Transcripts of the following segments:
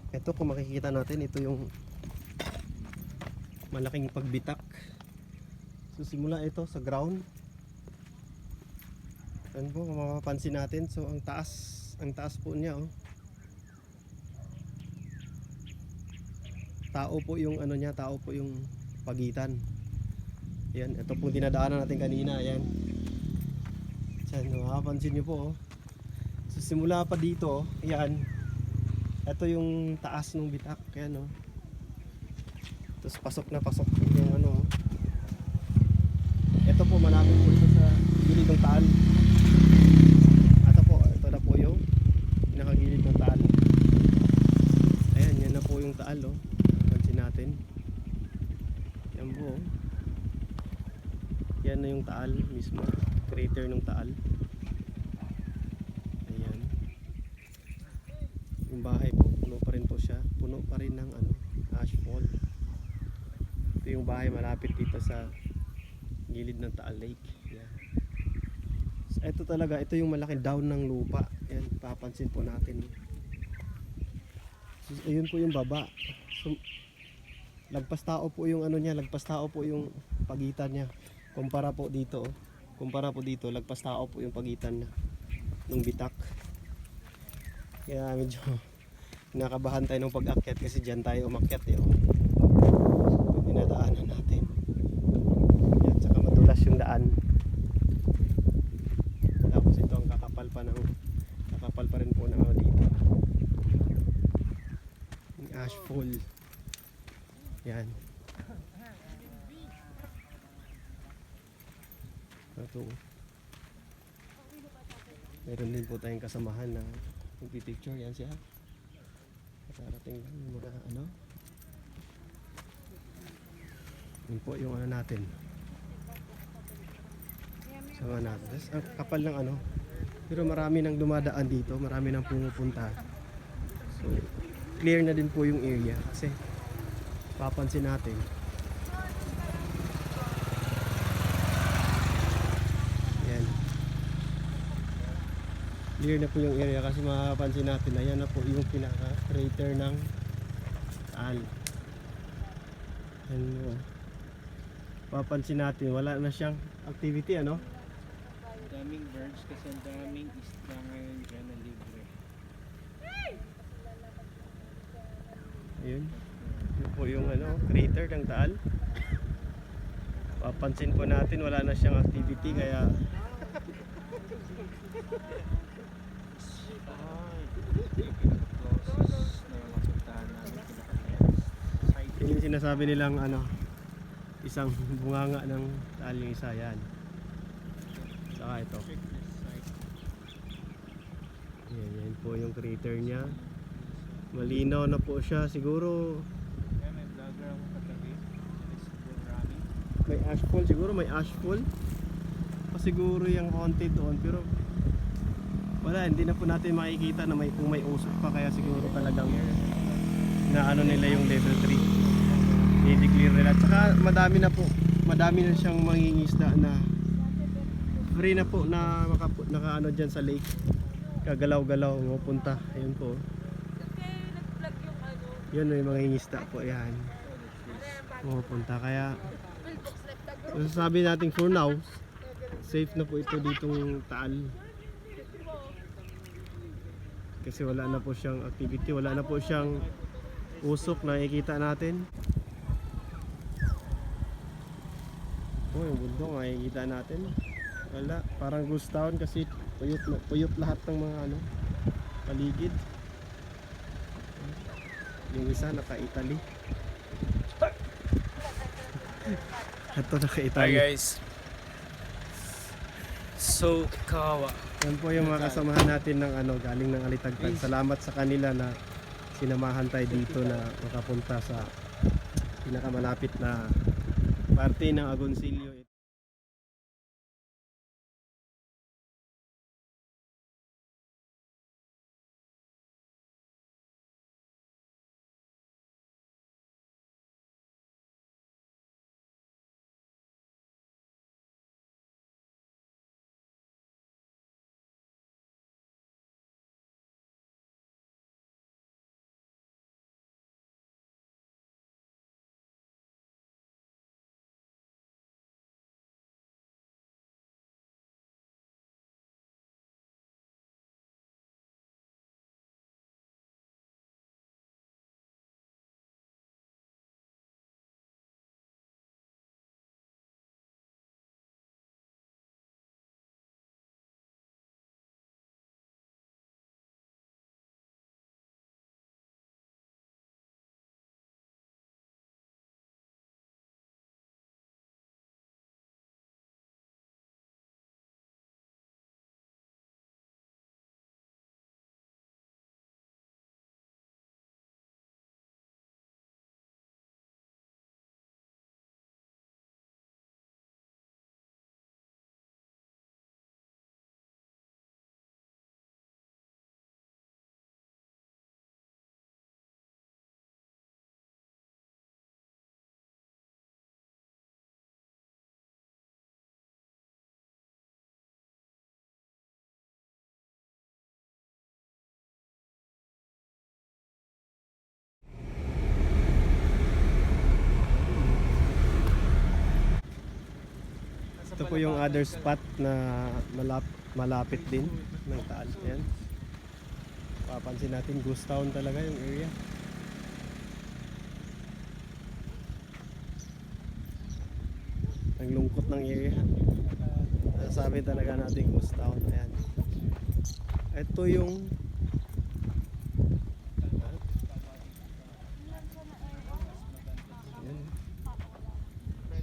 Ito kung makikita natin, ito yung malaking pagbitak. So simula ito sa ground. Ano po kung mapapansin natin, so ang taas po niya, oh. Tao po yung ano niya, tao po yung pagitan. Yan, ito pong dinadaanan natin kanina, yan. Diyan, mapapansin niyo po, oh. So simula pa dito, yan. Ito yung taas ng bitak, yan, oh. Tapos pasok na pasok yung ano, oh. Ito po malapit po ito sa gilid ng taal. Ito na po yung pinakagilid ng taal. Ayan, yan na po yung taal, oh. Pansin natin. Yan po, oh. Yan na yung taal mismo, crater ng taal. Ayan. Yung bahay po, puno pa rin po siya. Puno pa rin ng ano, ashfall. Ito yung bahay malapit dito sa gilid ng Taal Lake. Yan. So, ito talaga, ito yung malaking down ng lupa. Yan, papansin po natin. So, ayun po yung baba. So, lagpas tao po yung ano niya, lagpas tao po yung pagitan niya. Kumpara po dito, oh. Kumpara po dito, lagpas tao po yung pagitan niya ng bitak. Kaya medyo nakabahan tayo ng pag-akyat kasi dyan tayo umakyat, eh, oh. So, dinadaanan natin. Yan, saka madulas yung daan. Tapos ito ang kakapal pa rin po ng ano dito. Yung ashfall. Yan. Ito. Meron din po tayong kasamahan na magpipicture. Yan siya. Nakarating lang yung mga ano. Yun po yung ano natin. Sama natin. Ang kapal ng ano. Pero marami nang dumadaan dito. Marami nang pumupunta. So, clear na din po yung area. Kasi, papansin natin. Yan. Clear na po yung area kasi mapapansin natin. Ayan na po yung pinaka-crater ng Taal. Yan po. Papansin natin, wala na siyang activity, ano? Daming birds kasi ang daming isda ngayon dyan na libre. Ayun. Yun po yung ano, crater ng Taal. Papansin po natin, wala na siyang activity kaya yun yung sinasabi nilang ano, isang bunganga ng Taal yung isa, yan. Saka ito. Yan po yung crater niya. Malinaw na po siya. Siguro may vlogger ako katabi. may ashfall. Siguro may ashfall. O siguro yung haunted doon. Pero wala, hindi na po natin makikita na kung may usok pa. Kaya siguro talagang na ano nila yung level 3. I-declare nila. Tsaka madami na siyang mangingisda na free na po na naka ano dyan sa lake. Kagalaw-galaw, mapunta. Ayun po. Yan yung mangingisda po. Ayan. Mapunta. Kaya sabi natin for now, safe na po ito ditong Taal. Kasi wala na po siyang activity. Wala na po siyang usok na nakikita natin. Oh, yung bundok makikita natin. Wala, parang ghost town kasi puyot lahat ng mga ano, paligid. Yung isa naka-Italy. Ito naka-Italy. Hi guys. So, kawawa. Yan po yung mga kasamahan natin ng ano, galing ng Alitagtag. Salamat sa kanila na sinamahan tayo dito na makapunta sa pinakamalapit na parte ng Agoncillo. po yung other spot na malapit din ng Taal. Ayan. Papansin natin, ghost town talaga yung area. Ang lungkot ng area. Sabi talaga natin ghost town. Ayan. Ito yung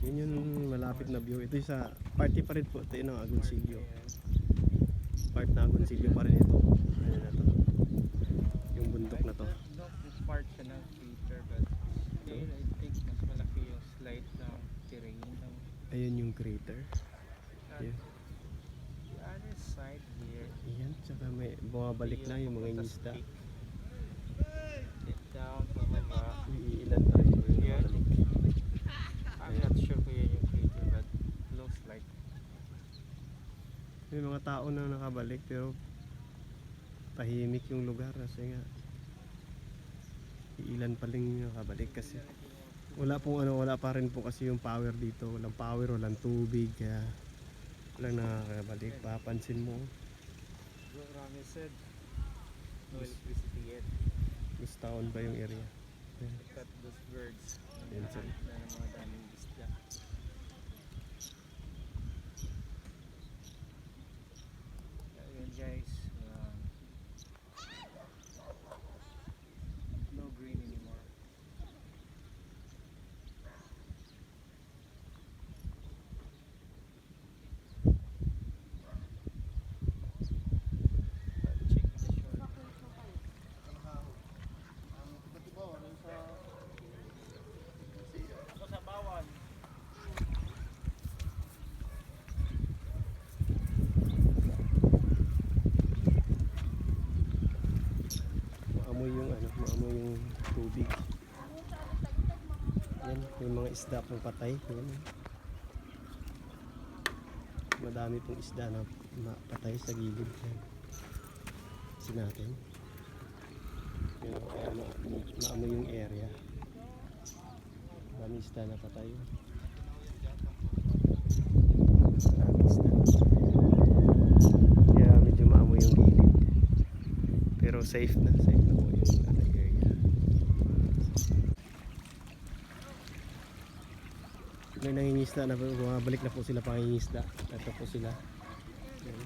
yun yung malapit na view. Ito yung sa party pa rin po. Ito yung Agoncillo. Part na Agoncillo pa rin ito. Ano na to? Yung bundok na to. This part siya ng crater, but here I think mas malaki yung slight na terrain. Ayun yung crater. Yeah. The other side here. Ayan, tsaka may bumabalik na yung mga inista. Get down, pababa. Iilan tayo Yeah. bumabalik. I'm not sure kung yan yung crater, but looks like. May mga tao na nakabalik pero tahimik yung lugar kasi nga iilan pa rin nakabalik kasi wala pa rin po kasi yung power dito. Walang power, walang tubig, kaya walang nakakabalik. Papansin mo, Rami said, no electricity yet. ghost town ba yung area? Ayan. Cut those birds. Yan, sir. Na ng mga daming isda. Ayun guys. No green anymore. Check the shore. Ako sa bawan. Maamoy yung tubig. Yan, yung mga isda pong patay. Yan. Madami pong isda na patay sa gilid. Yan. Kasi natin. Yan, kaya maamoy yung area. Madami isda na patay. Madami isda. Kaya medyo maamoy yung gilid. Pero safe na po yung area. May nangingisda na po, bumabalik na po sila pangingisda. Ito po sila. Ayan.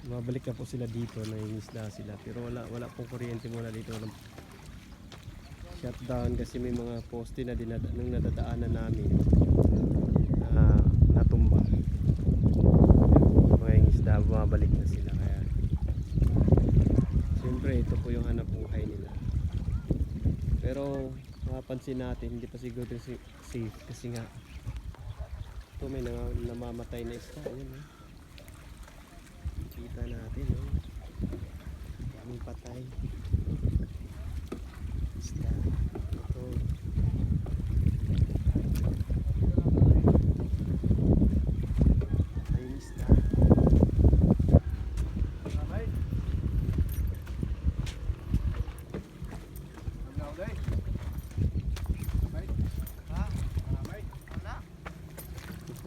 Bumabalik na po sila dito, nangingisda sila. Pero wala pong kuryente muna dito. Walang shutdown kasi may mga poste na nung nadadaanan namin na natumba. Mga isda bumabalik na sila, kaya siyempre ito po yung hanap buhay nila. Pero mapapansin natin hindi pa siguro safe kasi nga ito may namamatay na isda. Ayun, kita natin, daming patay isda. Ito ayun isda.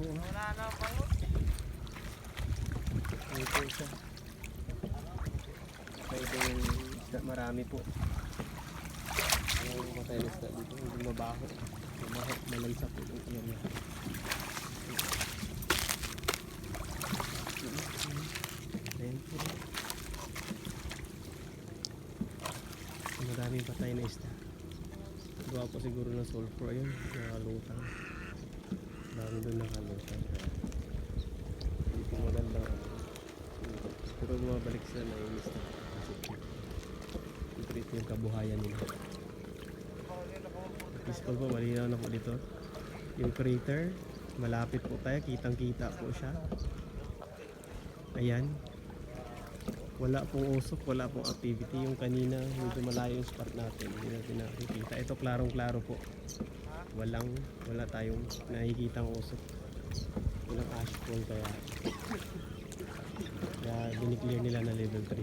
Wala na ako. Ito siya. Pwede yung isda, marami po. Ang matay na isda dito, hindi mabaho. Malansa po yung iyan niya. Ayan po. Madaming patay na isda. Gawa po siguro ng sulfur. Ayun, nakalutang. Dami doon nakalutang. Hindi po magandang pero bumabalik sila na yung isda. Kasi yung kabuhayan nila. Peaceful po, malinaw na po dito. Yung crater, malapit po tayo, kitang kita po siya. Ayan. Wala pong usok, wala pong activity. Yung kanina, medyo malayo yung spot natin. Hindi natin nakikita. Ito klarong-klaro po. Wala tayong nakikitang usok. Walang ashfall, kaya diniclear nila na level 3.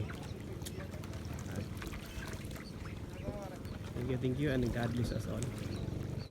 Thank you and God bless us all.